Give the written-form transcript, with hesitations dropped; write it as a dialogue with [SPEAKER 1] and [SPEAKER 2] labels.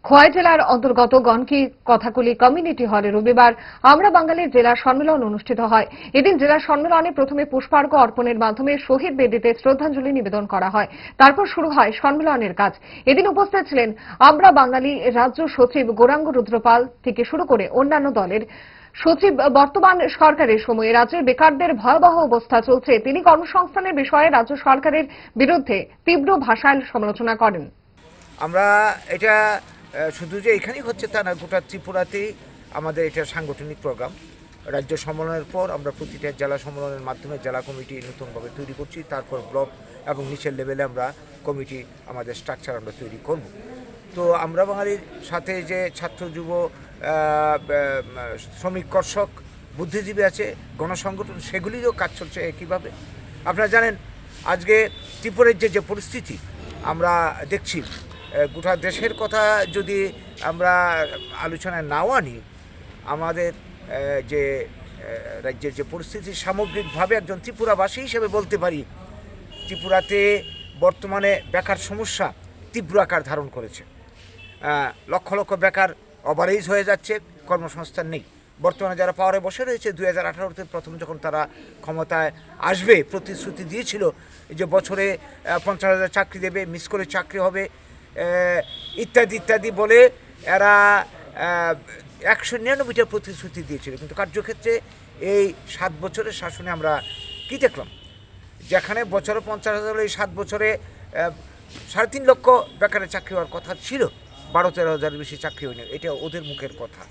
[SPEAKER 1] খোয়াই জেলার অন্তর্গত গনকি কথাকুলি কমিউনিটি হলে রবিবার আমরা বাঙালির জেলা সম্মেলন অনুষ্ঠিত হয়। এদিন জেলা সম্মেলনে প্রথমে পুষ্পার্ঘ্য অর্পণের মাধ্যমে শহীদ বেদিতে শ্রদ্ধাঞ্জলি নিবেদন করা হয়। তারপর শুরু হয় সম্মেলনের কাজ। এদিন উপস্থিত ছিলেন আমরা বাঙালি রাজ্য সচিব গৌরাঙ্গ রুদ্রপাল থেকে শুরু করে অন্যান্য দলের সচিব। বর্তমান সরকারের সময়ে রাজ্যের বেকারদের ভয়াবহ অবস্থা চলছে। তিনি কর্মসংস্থানের বিষয়ে রাজ্য সরকারের বিরুদ্ধে তীব্র ভাষায় সমালোচনা করেন।
[SPEAKER 2] আমরা এটা শুধু যে এখানেই হচ্ছে তা না, গোটা ত্রিপুরাতেই আমাদের এটা সাংগঠনিক প্রোগ্রাম। রাজ্য সম্মেলনের পর আমরা প্রতিটা জেলা সম্মেলনের মাধ্যমে জেলা কমিটি নতুনভাবে তৈরি করছি, তারপর ব্লক এবং নিচের লেভেলে আমরা কমিটি আমাদের স্ট্রাকচার আমরা তৈরি করব। তো আমরা বাঙালির সাথে যে ছাত্র যুব শ্রমিক কর্ষক বুদ্ধিজীবী আছে, গণসংগঠন, সেগুলিরও কাজ চলছে একইভাবে। আপনারা জানেন আজকে ত্রিপুরার যে পরিস্থিতি আমরা দেখছি, গোটা দেশের কথা যদি আমরা আলোচনায় নাও আনি, আমাদের যে রাজ্যের যে পরিস্থিতি সামগ্রিকভাবে একজন ত্রিপুরাবাসী হিসেবে বলতে পারি, ত্রিপুরাতে বর্তমানে বেকার সমস্যা তীব্র আকার ধারণ করেছে। লক্ষ লক্ষ বেকার ওভারেজ হয়ে যাচ্ছে, কর্মসংস্থান নেই। বর্তমানে যারা পাওয়ারে বসে রয়েছে, 2018-তে প্রথম যখন তারা ক্ষমতায় আসবে প্রতিশ্রুতি দিয়েছিল যে বছরে 50,000 চাকরি দেবে, মিস করে চাকরি হবে ইত্যাদি ইত্যাদি বলে এরা 199টা প্রতিশ্রুতি দিয়েছিল। কিন্তু কার্যক্ষেত্রে এই 7 বছরের শাসনে আমরা কি দেখলাম? যেখানে বছরে 50,000, এই 7 বছরে 3.5 লক্ষ বেকারের চাকরি হওয়ার কথা ছিল, 12-13 হাজারের বেশি চাকরি হয়নি। এটা ওদের মুখের কথা।